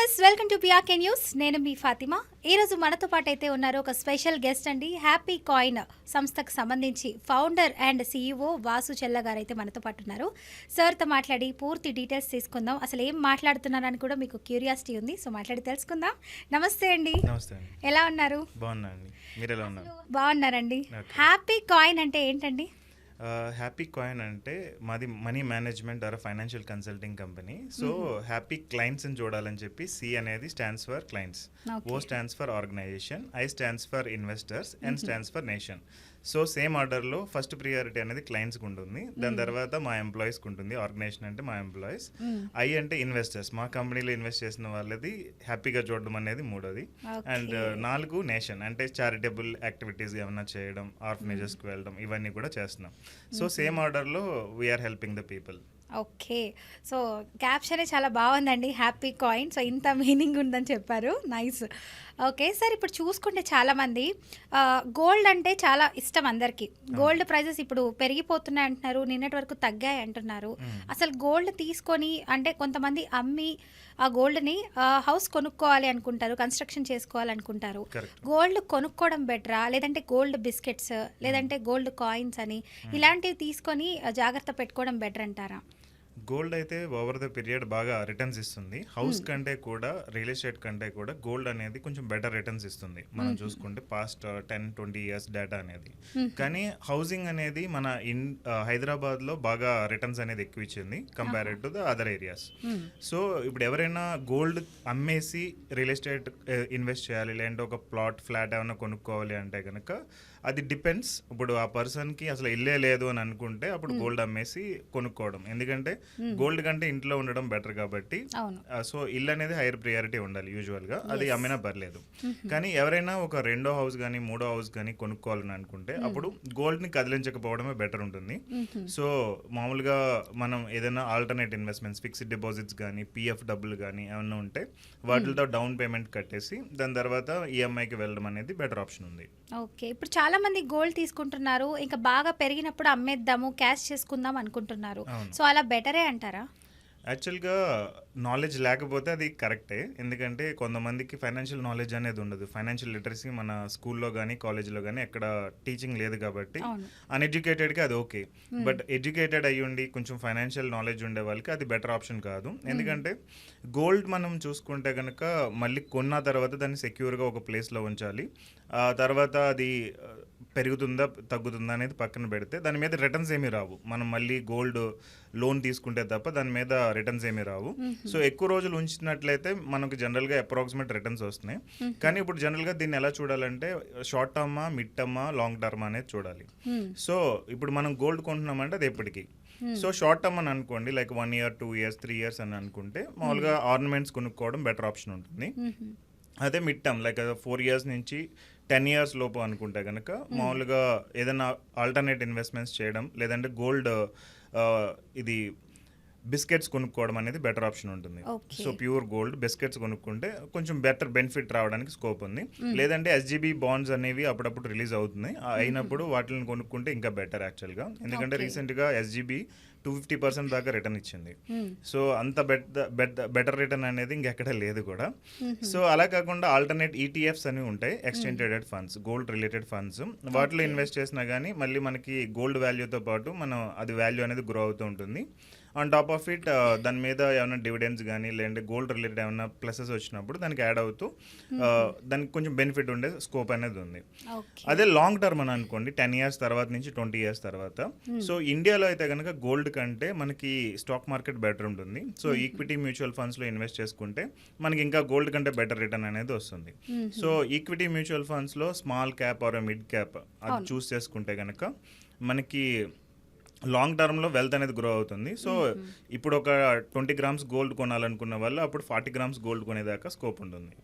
Viewers, welcome to PRK news. నేను మీ ఫాతిమా. ఈరోజు మనతో పాటు అయితే ఉన్నారు ఒక స్పెషల్ గెస్ట్ అండి. హ్యాపీ కాయిన్ సంస్థకు సంబంధించి ఫౌండర్ అండ్ సీఈఓ వాసు చెల్ల గారు అయితే మనతో పాటు ఉన్నారు. సార్తో మాట్లాడి పూర్తి డీటెయిల్స్ తీసుకుందాం. అసలు ఏం మాట్లాడుతున్నారని కూడా మీకు క్యూరియాసిటీ ఉంది, సో మాట్లాడి తెలుసుకుందాం. నమస్తే అండి. నమస్తే అండి. ఎలా ఉన్నారు? బాగున్నాండి. మీరు ఎలా ఉన్నారు? బాగున్నారండి. Okay. హ్యాపీ కాయిన్ అంటే ఏంటండి? హ్యాపీ కాయిన్ అంటే మాది money management or financial consulting company. So happy క్లయింట్స్ని చూడాలని చెప్పి సి అనేది stands for clients, O stands for organisation, I stands for investors, and stands for nation. So same ఆర్డర్లో first priority అనేది క్లయింట్స్కి ఉంటుంది, దాని తర్వాత మా ఎంప్లాయీస్కి ఉంటుంది. ఆర్గనైజేషన్ అంటే మా ఎంప్లాయీస్, ఐ అంటే ఇన్వెస్టర్స్, మా కంపెనీలో ఇన్వెస్ట్ చేసిన వాళ్ళది హ్యాపీగా చూడడం అనేది మూడోది, అండ్ 4 నేషన్ అంటే చారిటబుల్ యాక్టివిటీస్ ఏమైనా చేయడం, ఆర్ఫనేజెస్కి వెళ్ళడం, ఇవన్నీ కూడా చేస్తున్నాం. సో సేమ్ ఆర్డర్లో we are helping the people. Okay, so క్యాప్షనే చాలా బాగుందండి, హ్యాపీ కాయిన్. సో ఇంత మీనింగ్ ఉందని చెప్పారు, నైస్. ఓకే సార్, ఇప్పుడు చూసుకుంటే చాలామంది గోల్డ్ అంటే చాలా ఇష్టం అందరికీ. గోల్డ్ ప్రైజెస్ ఇప్పుడు పెరిగిపోతున్నాయి అంటున్నారు, నిన్నటి వరకు తగ్గాయి అంటున్నారు. అసలు గోల్డ్ తీసుకొని అంటే కొంతమంది అమ్మి ఆ గోల్డ్ని హౌస్ కొనుక్కోవాలి అనుకుంటారు, కన్స్ట్రక్షన్ చేసుకోవాలనుకుంటారు. గోల్డ్ కొనుక్కోవడం బెటరా, లేదంటే గోల్డ్ బిస్కెట్స్, లేదంటే గోల్డ్ కాయిన్స్ అని ఇలాంటివి తీసుకొని జాగ్రత్త పెట్టుకోవడం బెటర్ అంటారా? గోల్డ్ అయితే ఓవర్ ద పీరియడ్ బాగా రిటర్న్స్ ఇస్తుంది. హౌస్ కంటే కూడా, రియల్ ఎస్టేట్ కంటే కూడా గోల్డ్ అనేది కొంచెం బెటర్ రిటర్న్స్ ఇస్తుంది మనం చూసుకుంటే పాస్ట్ 10-20 ఇయర్స్ డేటా అనేది. కానీ హౌసింగ్ అనేది మన హైదరాబాద్లో బాగా రిటర్న్స్ అనేది ఎక్కువ ఇచ్చింది compared to the other areas. So ఇప్పుడు ఎవరైనా గోల్డ్ అమ్మేసి రియల్ ఎస్టేట్ ఇన్వెస్ట్ చేయాలి, లేదంటే ఒక ఫ్లాట్ ఏమైనా కొనుక్కోవాలి అంటే కనుక అది డిపెండ్స్. ఇప్పుడు ఆ పర్సన్కి అసలు ఇల్లే లేదు అని అనుకుంటే అప్పుడు గోల్డ్ అమ్మేసి కొనుక్కోవడం, ఎందుకంటే గోల్డ్ కంటే ఇంట్లో ఉండడం బెటర్ కాబట్టి. సో ఇల్లు అనేది హైయర్ ప్రియారిటీ ఉండాలి యూజువల్గా, అది అమ్మినా పర్లేదు. కానీ ఎవరైనా ఒక రెండో హౌస్ కానీ మూడో హౌస్ కానీ కొనుక్కోవాలని అనుకుంటే అప్పుడు గోల్డ్ని కదిలించకపోవడమే బెటర్ ఉంటుంది. సో మామూలుగా మనం ఏదైనా ఆల్టర్నేట్ ఇన్వెస్ట్మెంట్స్, ఫిక్స్డ్ డిపాజిట్స్ కానీ, పిఎఫ్ డబ్బులు కానీ ఏమన్నా ఉంటే వాటితో డౌన్ పేమెంట్ కట్టేసి దాని తర్వాత ఈఎంఐకి వెళ్ళడం అనేది బెటర్ ఆప్షన్ ఉంది. ఓకే, ఇప్పుడు చాలా మంది గోల్డ్ తీసుకుంటున్నారు, ఇంకా బాగా పెరిగినప్పుడు అమ్మేద్దాము, క్యాష్ చేసుకుందాం అనుకుంటున్నారు. సో అలా బెటరే అంటారా? యాక్చువల్గా నాలెడ్జ్ లేకపోతే అది కరెక్టే, ఎందుకంటే కొంతమందికి ఫైనాన్షియల్ నాలెడ్జ్ అనేది ఉండదు. ఫైనాన్షియల్ లిటరసీ మన స్కూల్లో కానీ కాలేజ్లో కానీ ఎక్కడ టీచింగ్ లేదు కాబట్టి అన్ఎడ్యుకేటెడ్కి అది ఓకే. బట్ ఎడ్యుకేటెడ్ అయ్యి ఉండి కొంచెం ఫైనాన్షియల్ నాలెడ్జ్ ఉండే వాళ్ళకి అది బెటర్ ఆప్షన్ కాదు. ఎందుకంటే గోల్డ్ మనం చూసుకుంటే కనుక మళ్ళీ కొన్న తర్వాత దాన్ని సెక్యూర్గా ఒక ప్లేస్లో ఉంచాలి. ఆ తర్వాత అది పెరుగుతుందా తగ్గుతుందా అనేది పక్కన పెడితే దాని మీద రిటర్న్స్ ఏమీ రావు. మనం మళ్ళీ గోల్డ్ లోన్ తీసుకుంటే తప్ప దాని మీద రిటర్న్స్ ఏమీ రావు. సో ఎక్కువ రోజులు ఉంచినట్లయితే మనకు జనరల్గా అప్రాక్సిమేట్ రిటర్న్స్ వస్తున్నాయి. కానీ ఇప్పుడు జనరల్గా దీన్ని ఎలా చూడాలంటే షార్ట్ టర్మా, మిడ్ టర్మా, లాంగ్ టర్మా అనేది చూడాలి. సో ఇప్పుడు మనం గోల్డ్ కొంటున్నామంటే అది ఎప్పటికీ. సో షార్ట్ టర్మ్ అని అనుకోండి, లైక్ 1 year, 2 years, 3 years అని అనుకుంటే మామూలుగా ఆర్నమెంట్స్ కొనుక్కోవడం బెటర్ ఆప్షన్ ఉంటుంది. అదే మిడ్ టర్మ్ లైక్ 4 years నుంచి 10 years లోపు అనుకుంటే కనుక మామూలుగా ఏదైనా ఆల్టర్నేట్ ఇన్వెస్ట్మెంట్స్ చేయడం, లేదంటే గోల్డ్ ఇది బిస్కెట్స్ కొనుక్కోవడం అనేది బెటర్ ఆప్షన్ ఉంటుంది. సో ప్యూర్ గోల్డ్ బిస్కెట్స్ కొనుక్కుంటే కొంచెం బెటర్ బెనిఫిట్ రావడానికి స్కోప్ ఉంది. లేదంటే ఎస్జీబీ బాండ్స్ అనేవి అప్పుడప్పుడు రిలీజ్ అవుతున్నాయి, అయినప్పుడు వాటిని కొనుక్కుంటే ఇంకా బెటర్ యాక్చువల్గా. ఎందుకంటే రీసెంట్గా ఎస్జీబీ 250% దాకా రిటర్న్ ఇచ్చింది. సో అంత బెటర్ రిటర్న్ అనేది ఇంకెక్కడ లేదు కూడా. సో అలా కాకుండా ఆల్టర్నేట్ ఈటీఎఫ్స్ అని ఉంటాయి, exchange traded funds, gold related funds. వాటిలో ఇన్వెస్ట్ చేసినా కానీ మళ్ళీ మనకి గోల్డ్ వాల్యూతో పాటు మనం అది వాల్యూ అనేది గ్రో అవుతూ ఉంటుంది. ఆన్ టాప్ ఆఫ్ ఇట్ దాని మీద ఏమైనా డివిడెండ్స్ కానీ లేదంటే గోల్డ్ రిలేటెడ్ ఏమైనా ప్లసెస్ వచ్చినప్పుడు దానికి యాడ్ అవుతూ దానికి కొంచెం బెనిఫిట్ ఉండే స్కోప్ అనేది ఉంది. అదే లాంగ్ టర్మ్ అని అనుకోండి, 10 years తర్వాత నుంచి 20 years తర్వాత. సో ఇండియాలో అయితే కనుక గోల్డ్ కంటే మనకి స్టాక్ మార్కెట్ బెటర్ ఉంటుంది. సో ఈక్విటీ మ్యూచువల్ ఫండ్స్లో ఇన్వెస్ట్ చేసుకుంటే మనకి ఇంకా గోల్డ్ కంటే బెటర్ రిటర్న్ అనేది వస్తుంది. సో ఈక్విటీ మ్యూచువల్ ఫండ్స్లో small cap or mid cap అది చూస్ చేసుకుంటే కనుక మనకి లాంగ్ టర్మ్లో వెల్త్ అనేది గ్రో అవుతుంది. సో ఇప్పుడు ఒక 20 grams గోల్డ్ కొనాలనుకున్న వాళ్ళు అప్పుడు 40 grams గోల్డ్ కొనేదాకా స్కోప్ ఉంటుంది.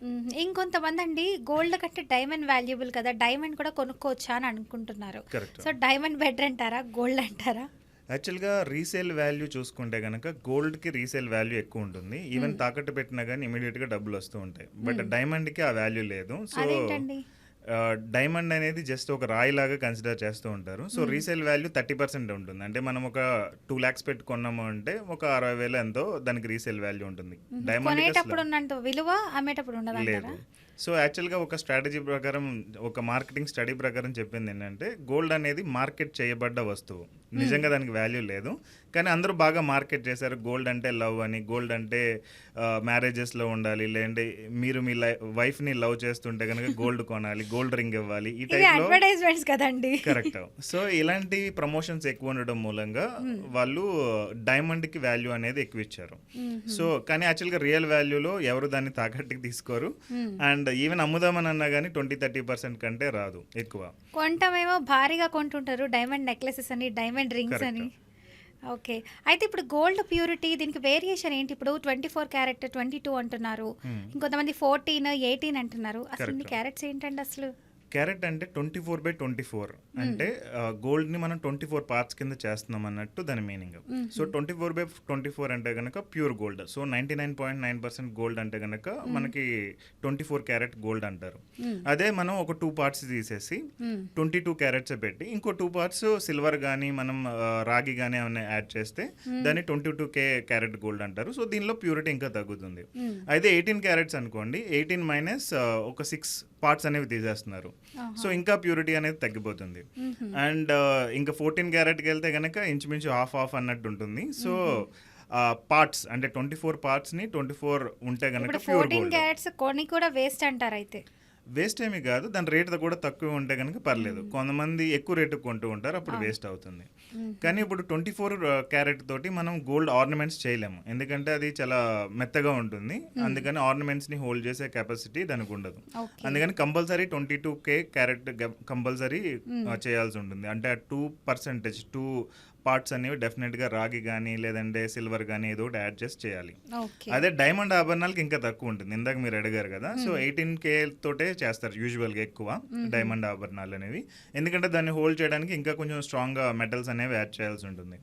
ఇంకొంతమంది అండి గోల్డ్ కంటే డైమండ్ వాల్యుబుల్ కదా, డైమండ్ కూడా కొనుక్కోవచ్చా అని అనుకుంటున్నారు. సో డైమండ్ బెటర్ అంటారా, గోల్డ్ అంటారా? యాక్చువల్గా రీసేల్ వాల్యూ చూసుకుంటే కనుక గోల్డ్కి రీసేల్ వాల్యూ ఎక్కువ ఉంటుంది. ఈవెన్ తాకట్టు పెట్టినా కానీ ఇమీడియట్గా డబ్బులు వస్తూ ఉంటాయి. బట్ డైమండ్కి ఆ వాల్యూ లేదు. సో డైమండ్ అనేది జస్ట్ ఒక రాయి లాగా కన్సిడర్ చేస్తూ ఉంటారు. సో రీసేల్ వాల్యూ 30% ఉంటుంది. అంటే మనం ఒక 2 lakhs పెట్టి కొన్నాము అంటే ఒక 60,000 ఎంతో దానికి రీసేల్ వాల్యూ ఉంటుంది. డైమండ్ కొనేటప్పుడు ఉన్నంత విలువ అమ్మేటప్పుడు ఉండదంటారా? లేదు. సో యాక్చువల్గా ఒక స్ట్రాటజీ ప్రకారం, ఒక మార్కెటింగ్ స్టడీ ప్రకారం చెప్పింది ఏంటంటే, గోల్డ్ అనేది మార్కెట్ చేయబడ్డ వస్తువు. నిజంగా దానికి వాల్యూ లేదు, కానీ అందరూ బాగా మార్కెట్ చేశారు. గోల్డ్ అంటే లవ్ అని, గోల్డ్ అంటే మ్యారేజెస్లో ఉండాలి, లేదంటే మీరు మీ వైఫ్ని లవ్ చేస్తుంటే కనుక గోల్డ్ కొనాలి, గోల్డ్ రింగ్ ఇవ్వాలి, ఈ ఇది టైప్లో. అడ్వర్టైజ్మెంట్స్ కదండి. కరెక్ట్. సో ఇలాంటి ప్రమోషన్స్ ఎక్కువ ఉండడం మూలంగా వాళ్ళు డైమండ్కి వాల్యూ అనేది ఎక్కువ ఇచ్చారు. సో కానీ యాక్చువల్గా రియల్ వాల్యూలో ఎవరు దాన్ని తాకట్టుకి తీసుకోరు. అండ్ ఈవెన్ అమ్ముదామని అన్నా కానీ 20-30% కంటే రాదు ఎక్కువ. కొంటమేమో భారీగా కొంటుంటారు, డైమండ్ నెక్లెసెస్ అని, డైమండ్ రింగ్స్ అని. ఓకే, అయితే ఇప్పుడు గోల్డ్ ప్యూరిటీ దీనికి వేరియేషన్ ఏంటి? ఇప్పుడు 24 క్యారెట్, 22 అంటున్నారు, ఇంకొంతమంది 14, 18 అంటున్నారు. అసలు ఇన్ని క్యారెట్స్ ఏంటండి అసలు? క్యారెట్ అంటే 24/24 అంటే గోల్డ్ని మనం 24 పార్ట్స్ కింద చేస్తున్నాం అన్నట్టు దాని మీనింగ్. సో 24/24 అంటే కనుక ప్యూర్ గోల్డ్. సో 99.9% గోల్డ్ అంటే కనుక మనకి 24 క్యారెట్ గోల్డ్ అంటారు. అదే మనం ఒక 2 parts తీసేసి 22 క్యారెట్స్ పెట్టి ఇంకో 2 parts సిల్వర్ కానీ మనం రాగి కానీ ఏమైనా యాడ్ చేస్తే దాన్ని 22K క్యారెట్ గోల్డ్ అంటారు. సో దీనిలో ప్యూరిటీ ఇంకా తగ్గుతుంది. అయితే 18 క్యారెట్స్ అనుకోండి, 18 మైనస్ ఒక 6 parts అనేవి తీసేస్తున్నారు. సో ఇంకా ప్యూరిటీ అనేది తగ్గిపోతుంది. అండ్ ఇంకా 14 క్యారెట్కి వెళ్తే కనుక ఇంచుమించు హాఫ్ అన్నట్టు ఉంటుంది. సో పార్ట్స్ అంటే 24 partsని 24 ఉంటే కనుక ప్యూర్ 14 గోల్డ్. క్యారెట్స్ కొని కూడా వేస్ట్ అంటారు అయితే? వేస్ట్ ఏమీ కాదు, దాని రేట్ కూడా తక్కువ ఉంటే కనుక పర్లేదు. కొంతమంది ఎక్కువ రేటు కొంటూ ఉంటారు, అప్పుడు వేస్ట్ అవుతుంది. కానీ ఇప్పుడు 24 క్యారెట్ తోటి మనం గోల్డ్ ఆర్నమెంట్స్ చేయలేము, ఎందుకంటే అది చాలా మెత్తగా ఉంటుంది. అందుకని ఆర్నమెంట్స్ని హోల్డ్ చేసే కెపాసిటీ దానికి ఉండదు. అందుకని కంపల్సరీ 22K క్యారెట్ కంపల్సరీ చేయాల్సి ఉంటుంది. అంటే 2% 2 parts అనేవి డెఫినెట్గా రాగి కానీ లేదంటే సిల్వర్ కానీ ఏదో ఒకటి యాడ్ చేసి చేయాలి. అదే డైమండ్ ఆభరణాలకి ఇంకా తక్కువ ఉంటుంది. ఇందాక మీరు అడిగారు కదా, సో 18K తోటే చేస్తారు యూజువల్గా ఎక్కువ డైమండ్ ఆభరణాలు అనేవి, ఎందుకంటే దాన్ని హోల్డ్ చేయడానికి ఇంకా కొంచెం స్ట్రాంగ్గా మెటల్స్ అనేవి యాడ్ చేయాల్సి ఉంటుంది.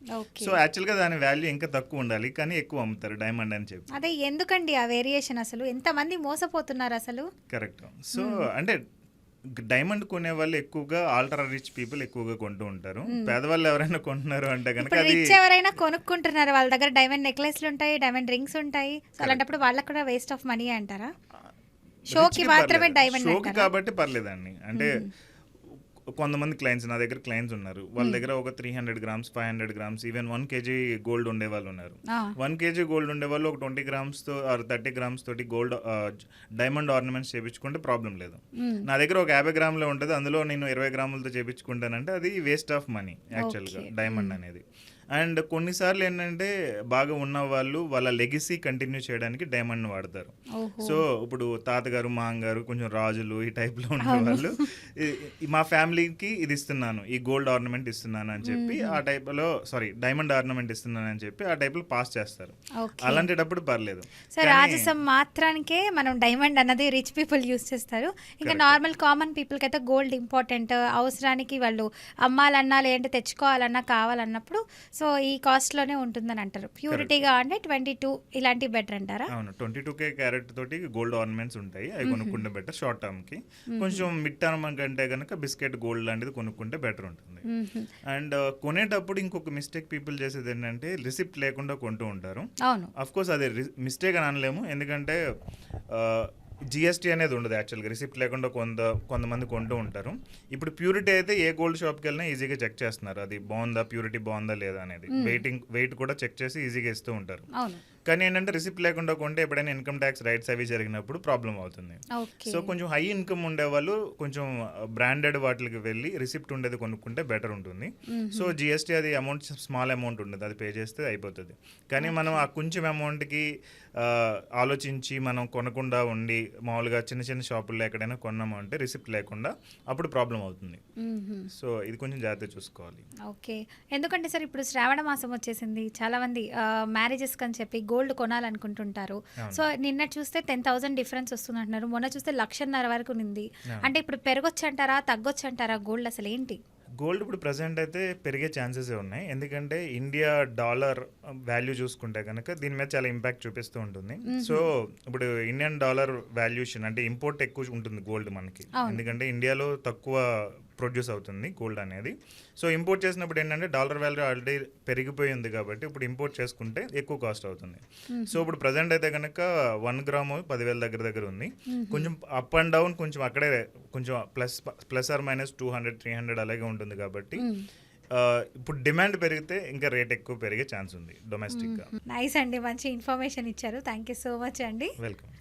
సో యాక్చువల్గా దాని వాల్యూ ఇంకా తక్కువ ఉండాలి, కానీ ఎక్కువ అమ్ముతారు డైమండ్ అని చెప్పి. అదే ఎందుకండి ఆ వేరియేషన్? అసలు ఎంతమంది మోసపోతున్నారు అసలు? కరెక్ట్. సో అంటే డైమండ్ కొనే వాళ్ళు ఎక్కువగా ఆల్ట్రా రిచ్ పీపుల్ ఎక్కువగా కొంటూ ఉంటారు. పేదవాళ్ళు ఎవరైనా కొంటున్నారు అంటే కనుక అది రిచ్ ఎవరైనా కొనుక్కుంటున్నారు, వాళ్ళ దగ్గర డైమండ్ నెక్లెస్లు ఉంటాయి, డైమండ్ రింగ్స్ ఉంటాయి. సో అలాంటప్పుడు వాళ్ళకి కూడా వేస్ట్ ఆఫ్ మనీ అంటారా? షోకి మాత్రమే డైమండ్ షోకి కాబట్టి పర్లేదండి. అంటే కొంతమంది క్లయింట్స్, నా దగ్గర క్లయింట్స్ ఉన్నారు, వాళ్ళ దగ్గర ఒక 300 grams 500 grams even 1 kg gold ఉండే వాళ్ళు ఉన్నారు. 1 kg గోల్డ్ ఉండే వాళ్ళు ఒక 20 grams తో 30 grams తోటి గోల్డ్ డైమండ్ ఆర్నమెంట్స్ చేయించుకుంటే ప్రాబ్లం లేదు. నా దగ్గర ఒక 50 గ్రాములు ఉంటుంది, అందులో నేను 20 గ్రాములతో చేయించుకుంటానంటే అది వేస్ట్ ఆఫ్ మనీ యాక్చువల్గా డైమండ్ అనేది. అండ్ కొన్నిసార్లు ఏంటంటే బాగా ఉన్న వాళ్ళు వాళ్ళ లెగసీ కంటిన్యూ చేయడానికి డైమండ్ వాడతారు. సో ఇప్పుడు తాతగారు మాంగారు కొంచెం రాజులు ఈ టైప్లో ఉన్న వాళ్ళు మా ఫ్యామిలీకి ఇది ఇస్తున్నాను, ఈ గోల్డ్ ఆర్నమెంట్ ఇస్తున్నాను అని చెప్పి ఆ టైప్లో డైమండ్ ఆర్నమెంట్ ఇస్తున్నాను అని చెప్పి ఆ టైప్లో పాస్ చేస్తారు. అలాంటప్పుడు పర్లేదు. సో రాజసం మాత్రానికే మనం డైమండ్ అన్నది రిచ్ పీపుల్ యూస్ చేస్తారు. ఇంకా నార్మల్ కామన్ పీపుల్కి అయితే గోల్డ్ ఇంపార్టెంట్, అవసరానికి వాళ్ళు అమ్మాలన్నా లేదంటే తెచ్చుకోవాలన్నా కావాలన్నప్పుడు సో ఈ కాస్ట్లోనే ఉంటుందని అంటారు. ప్యూరిటీగా అంటే 22 ఇలాంటివి బెటర్ అంటారా? అవును, 22K క్యారెట్ తోటి గోల్డ్ ఆర్నమెంట్స్ ఉంటాయి, అవి కొనుక్కుంటే బెటర్. షార్ట్ టర్మ్కి కొంచెం మిడ్ టర్మ్ కంటే కనుక బిస్కెట్ గోల్డ్ లాంటిది కొనుక్కుంటే బెటర్ ఉంటుంది. అండ్ కొనేటప్పుడు ఇంకొక మిస్టేక్ పీపుల్ చేసేది ఏంటంటే రిసిప్ట్ లేకుండా కొంటూ ఉంటారు. అఫ్ కోర్స్ అది మిస్టేక్ అని అనలేము, ఎందుకంటే జిఎస్టీ అనేది ఉండదు యాక్చువల్గా. రిసిప్ట్ లేకుండా కొంతమంది కొంటూ ఉంటారు. ఇప్పుడు ప్యూరిటీ అయితే ఏ గోల్డ్ షాప్కి వెళ్ళినా ఈజీగా చెక్ చేస్తున్నారు, అది బాగుందా, ప్యూరిటీ బాగుందా లేదా అనేది. వెయిట్ కూడా చెక్ చేసి ఈజీగా ఇస్తూ ఉంటారు. కానీ ఏంటంటే రిసిప్ట్ లేకుండా కొంటే ఎప్పుడైనా ఇన్కమ్ ట్యాక్స్ రైట్స్ అవి జరిగినప్పుడు ప్రాబ్లం అవుతుంది. సో కొంచెం హై ఇన్కమ్ ఉండేవాళ్ళు కొంచెం బ్రాండెడ్ వాటికి వెళ్ళి రిసిప్ట్ ఉండేది కొనుక్కుంటే బెటర్ ఉంటుంది. సో జిఎస్టీ అది అమౌంట్ స్మాల్ అమౌంట్ ఉంటుంది, అది పే చేస్తే అయిపోతుంది. కానీ మనం ఆ కొంచెం అమౌంట్కి ఆలోచించి మనం కొనకుండా ఉండి మామూలుగా చిన్న చిన్న షాపుల్లో ఎక్కడైనా కొన్నాము అంటే రిసిప్ట్ లేకుండా అప్పుడు ప్రాబ్లం అవుతుంది. సో ఇది కొంచెం జాగ్రత్త చూసుకోవాలి. ఓకే, ఎందుకంటే సార్ ఇప్పుడు శ్రావణ మాసం వచ్చేసింది, చాలా మంది మ్యారేజెస్ అని చెప్పి గోల్డ్ కొనాలనుకుంటుంటారు. సో నిన్న చూస్తే 10,000 డిఫరెన్స్ వస్తుంది అంటున్నారు, మొన్న చూస్తే 1,50,000 వరకు ఉంది. అంటే ఇప్పుడు పెరగొచ్చు అంటారా, తగ్గొచ్చు అంటారా గోల్డ్? అసలు ఏంటి గోల్డ్ ఇప్పుడు ప్రజెంట్ అయితే పెరిగే ఛాన్సెస్ ఉన్నాయి. ఎందుకంటే ఇండియా డాలర్ వాల్యూ చూసుకుంటే కనుక దీని మీద చాలా ఇంపాక్ట్ చూపిస్తూ ఉంటుంది. సో ఇప్పుడు ఇండియన్ డాలర్ వాల్యూషన్ అంటే ఇంపోర్ట్ ఎక్కువ ఉంటుంది గోల్డ్ మనకి. ఎందుకంటే ఇండియాలో తక్కువ ప్రొడ్యూస్ అవుతుంది గోల్డ్ అనేది. సో ఇంపోర్ట్ చేసినప్పుడు ఏంటంటే డాలర్ వాల్యూ ఆల్రెడీ పెరిగిపోయింది కాబట్టి ఇప్పుడు ఇంపోర్ట్ చేసుకుంటే ఎక్కువ కాస్ట్ అవుతుంది. సో ఇప్పుడు ప్రజెంట్ అయితే కనుక 1 గ్రాము 10,000 దగ్గర ఉంది. కొంచెం అప్ అండ్ డౌన్ కొంచెం అక్కడే కొంచెం ప్లస్ ఆర్ మైనస్ 200-300 అలాగే ఉంటుంది కాబట్టి ఇప్పుడు డిమాండ్ పెరిగితే ఇంకా రేట్ ఎక్కువ పెరిగే ఛాన్స్ ఉంది డొమెస్టిక్గా. నైస్ అండి, మంచి ఇన్ఫర్మేషన్ ఇచ్చారు. థ్యాంక్ యూ సో మచ్ అండి. వెల్కమ్.